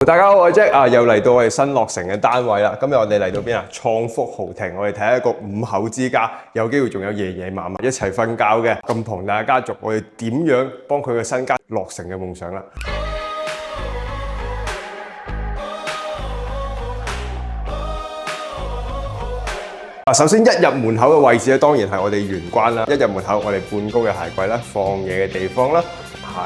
大家好，我係 Jack 又嚟到我哋新落成嘅單位啦。今日我哋嚟到邊啊？創福豪庭，我哋睇一個5口之家，有機會仲有爺爺嫲嫲一齊瞓覺嘅咁龐大嘅家族，我哋點樣幫佢嘅新家落成嘅夢想啦？首先一入門口嘅位置咧，當然係我哋玄關啦。一入門口，我哋半高嘅鞋櫃啦，放嘢嘅地方啦。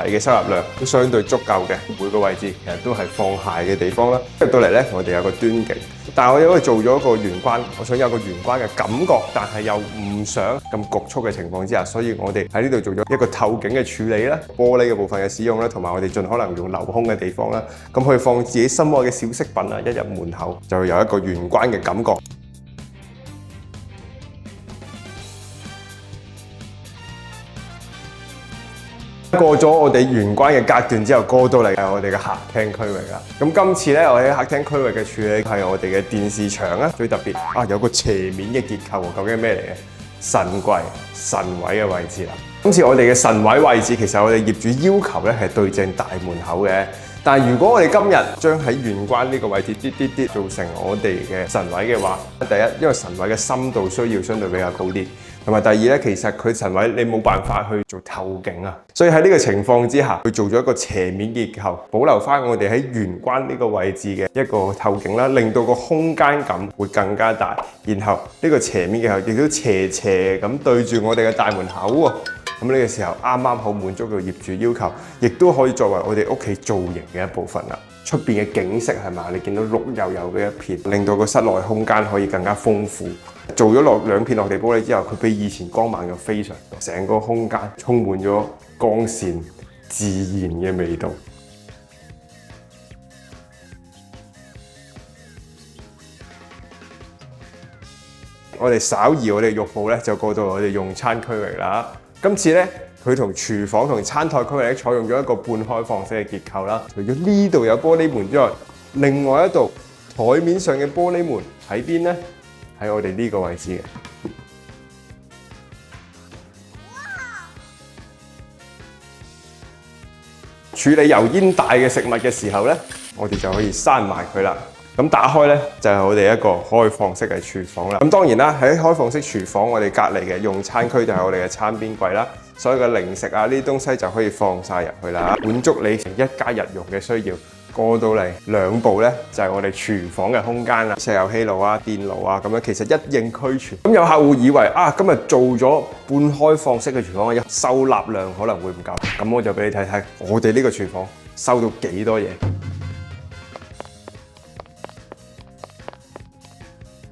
鞋嘅收納量都相對足夠嘅，每個位置其實都係放鞋嘅地方啦。入到嚟咧，我哋有個端景，但係我因為做咗一個玄關，我想有個玄關嘅感覺，但係又唔想咁局促嘅情況之下，所以我哋喺呢度做咗一個透景嘅處理啦，玻璃嘅部分嘅使用啦，同埋我哋盡可能用留空嘅地方啦，咁可以放自己心愛嘅小飾品啊，一入門口就會有一個玄關嘅感覺。過咗我哋玄關嘅隔斷之後，過到嚟係我哋嘅客廳區域啦。咁今次咧，我喺客廳區域嘅處理係我哋嘅電視牆啦，最特別有個斜面嘅結構，究竟係咩嚟嘅？神櫃、神位嘅位置啦。今次我哋嘅神位位置，其實我哋業主要求咧係對正大門口嘅。但係如果我哋今日將喺玄關呢個位置啲做成我哋嘅神位嘅話，第一，因為神位嘅深度需要相對比較高啲。同埋第二咧，其實佢神位你冇辦法去做透景啊，所以喺呢個情況之下，佢做咗一個斜面結構，保留翻我哋喺玄關呢個位置嘅一個透景啦，令到個空間感會更加大。然後呢個斜面結構亦都斜咁對住我哋嘅大門口喎。咁呢個時候啱啱好滿足到業主要求，亦都可以作為我哋屋企造型嘅一部分啦。出邊嘅景色係嘛？你見到綠油油嘅一片，令到個室內空間可以更加豐富。做咗2片落地玻璃之後，佢比以前光猛咗非常多，成個空間充滿咗光線、自然嘅味道。我哋稍移我哋浴鋪咧，就過到我哋用餐區域啦。今次咧，佢同廚房同餐台區域咧，採用咗一個半開放式嘅結構啦。除咗呢度有玻璃門之外，另外一度台面上嘅玻璃門喺邊咧？喺我哋呢個位置嘅。處理油煙大嘅食物嘅時候咧，我哋就可以閂埋佢啦。咁打開咧就係我哋一個開放式嘅廚房啦。咁當然啦，喺開放式廚房，我哋隔離嘅用餐區就係我哋嘅餐邊櫃啦。所有嘅零食啊，呢啲東西就可以放晒入去啦，滿足你一家日用嘅需要。過到嚟2步咧，就係我哋廚房嘅空間啦，石油氣爐啊、電爐啊咁樣，其實一應俱全。咁有客戶以為今日做咗半開放式嘅廚房，收納量可能會唔夠，咁我就俾你睇睇我哋呢個廚房收到幾多嘢。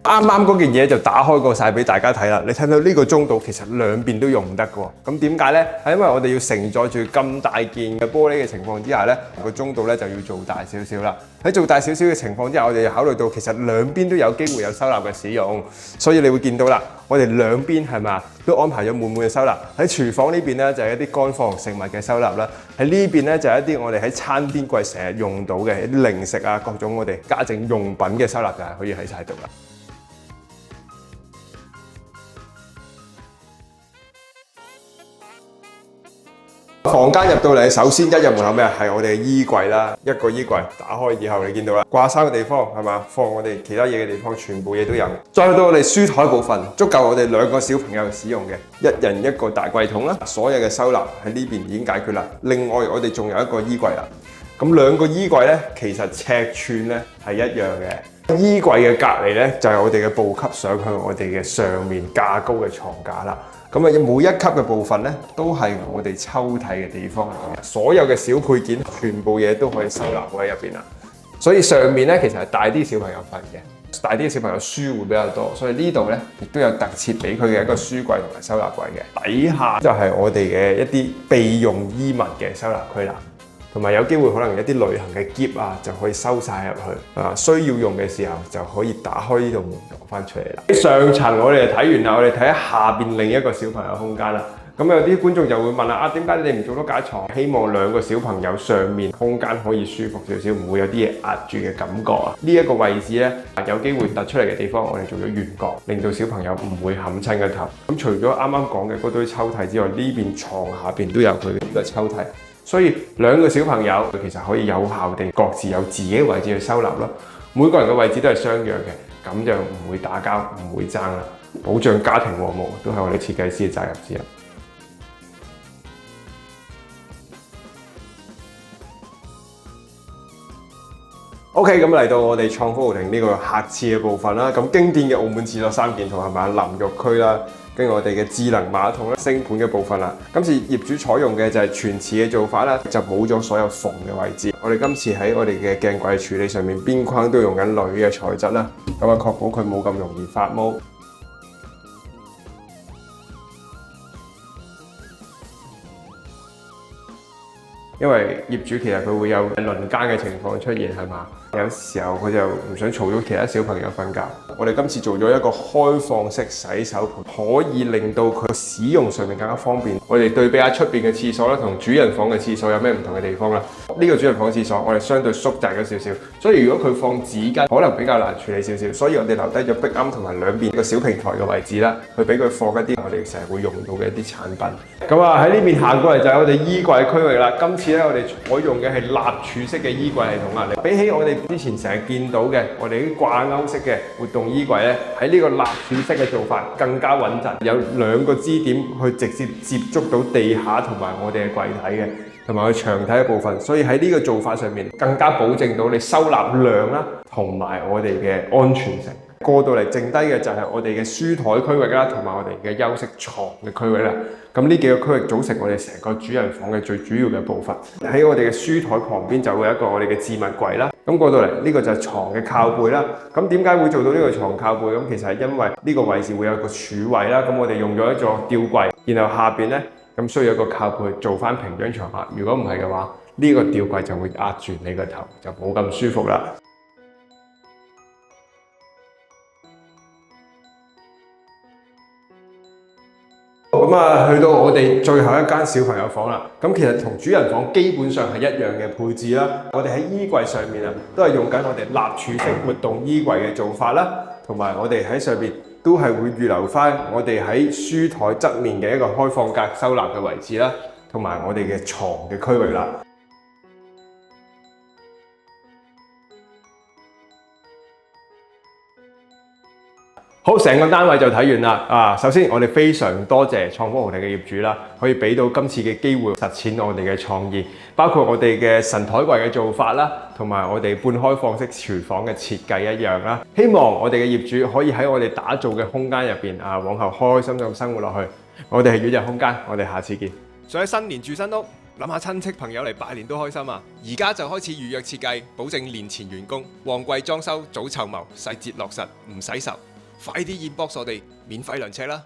啱啱嗰件嘢就打開過晒俾大家睇啦，你睇到呢個中度其實兩邊都用唔得嘅喎，咁點解呢？係因為我哋要承載住咁大件嘅玻璃嘅情況之下呢，個中度咧就要做大少少啦。喺做大少少嘅情況之下，我哋要考慮到其實兩邊都有機會有收納嘅使用，所以你會見到啦，我哋兩邊係咪都安排咗滿滿嘅收納。喺廚房呢邊呢，就係一啲乾貨食物嘅收納啦，喺呢邊呢，就係一啲我哋喺餐邊櫃成日用到嘅一啲零食啊，各種我哋家政用品嘅收納就係可以喺晒度啦。房間入到嚟，首先一入門口咩？係我哋嘅衣櫃啦，一個衣櫃打開以後，你見到啦，掛衫嘅地方係嘛，放我哋其他嘢嘅地方，全部嘢都有。再去到我哋書台部分，足夠我哋2個小朋友使用嘅，一人一個大櫃桶啦，所有嘅收納喺呢邊已經解決啦。另外我哋仲有一個衣櫃啦，咁2個衣櫃咧，其實尺寸咧係一樣嘅。衣櫃嘅隔離咧就係我哋嘅布級上去我哋嘅上面架高嘅床架啦。咁每一級嘅部分咧，都係我哋抽屜嘅地方嚟嘅，所有嘅小配件，全部嘢都可以收納喺入邊啦。所以上面咧其實係大啲小朋友瞓嘅，大啲嘅小朋友書會比較多，所以呢度咧亦都有特設俾佢嘅一個書櫃同埋收納櫃嘅。底下就係我哋嘅一啲備用衣物嘅收納區啦。同埋有機會可能一啲旅行嘅篋啊，就可以收晒入去啊，需要用嘅時候就可以打開呢度門攞翻出嚟啦。上層我哋就睇完啦，我哋睇下下邊另一個小朋友空間啦。咁有啲觀眾就會問啦，點解你哋唔做多架床？希望2個小朋友上面空間可以舒服少少，唔會有啲嘢壓住嘅感覺啊。呢一個位置咧，有機會突出嚟嘅地方，我哋做咗圓角，令到小朋友唔會冚親個頭。咁除咗啱啱講嘅嗰堆抽屜之外，呢邊床下邊都有佢嘅抽屜。所以兩個小朋友其實可以有效地各自有自己嘅位置去收納咯。每個人嘅位置都係相若嘅，咁就唔會打交，唔會爭啦。保障家庭和睦都係我哋設計師嘅責任之一。OK， 咁嚟到我哋創科豪庭呢個客廁嘅部分啦。咁經典嘅澳門廁所三件套係咪淋浴區啦，跟住我哋嘅智能馬桶啦、升盤嘅部分啦。今次業主採用嘅就係全瓷嘅做法啦，就冇咗所有縫嘅位置。我哋今次喺我哋嘅鏡櫃處理上面，邊框都用緊鋁嘅材質啦，咁啊確保佢冇咁容易發毛。因為業主其實佢會有輪更嘅情況出現，係嘛？有時候佢就唔想嘈到其他小朋友瞓覺。我哋今次做咗一個開放式洗手盆，可以令到佢使用上面更加方便。我哋對比下出邊嘅廁所啦，同主人房嘅廁所有咩唔同嘅地方啦？呢個主人房廁所我哋相對縮窄咗少少，所以如果佢放紙巾可能比較難處理少少，所以我哋留低咗壁龕同埋兩邊個小平台嘅位置啦，去俾佢放一啲我哋成日會用到嘅一啲產品。咁啊喺呢邊行過嚟就係我哋衣櫃區域啦。今次咧我哋採用嘅係立柱式嘅衣櫃系統啊，比起我哋之前成日見到嘅我哋啲掛鈎式嘅活動衣櫃咧，喺呢個立柱式嘅做法更加穩陣，有兩個支點去直接接觸到地下同埋我哋嘅櫃體嘅，同埋佢牆體嘅部分，所以喺呢個做法上面更加保證到你收納量啦，同埋我哋嘅安全性。過到嚟剩低嘅就係我哋嘅書台區域啦，同埋我哋嘅休息床嘅區域啦。咁呢幾個區域組成我哋成個主人房嘅最主要嘅部分。喺我哋嘅書台旁邊就會有一個我哋嘅置物櫃啦。咁過到嚟呢個就係床嘅靠背啦。咁點解會做到呢個床靠背？咁其實係因為呢個位置會有個儲位啦。咁我哋用咗一座吊櫃，然後下邊咧咁需要一個靠背做翻平張床下。如果唔係嘅話，呢個吊櫃就會壓住你個頭，就冇咁舒服啦。咁啊，去到我哋最後一間小朋友房啦。咁其實同主人房基本上係一樣嘅配置啦。我哋喺衣櫃上面啊，都係用緊我哋立柱式活動衣櫃嘅做法啦。同埋我哋喺上邊都係會預留翻我哋喺書台側面嘅一個開放格收納嘅位置啦，同埋我哋嘅床嘅區域啦。好，成個單位就睇完啦。首先我哋非常多謝創科豪庭嘅業主啦，可以俾到今次嘅機會實踐我哋嘅創意，包括我哋嘅神台櫃嘅做法啦，同埋我哋半開放式廚房嘅設計一樣啦。希望我哋嘅業主可以喺我哋打造嘅空間入邊往後開開心心咁生活落去。我哋係遠日空間，我哋下次見。想喺新年住新屋，諗下親戚朋友嚟拜年都開心啊！而家就開始預約設計，保證年前完工。旺季裝修早籌謀，細節落實唔使愁。快啲inbox我哋免費量尺啦！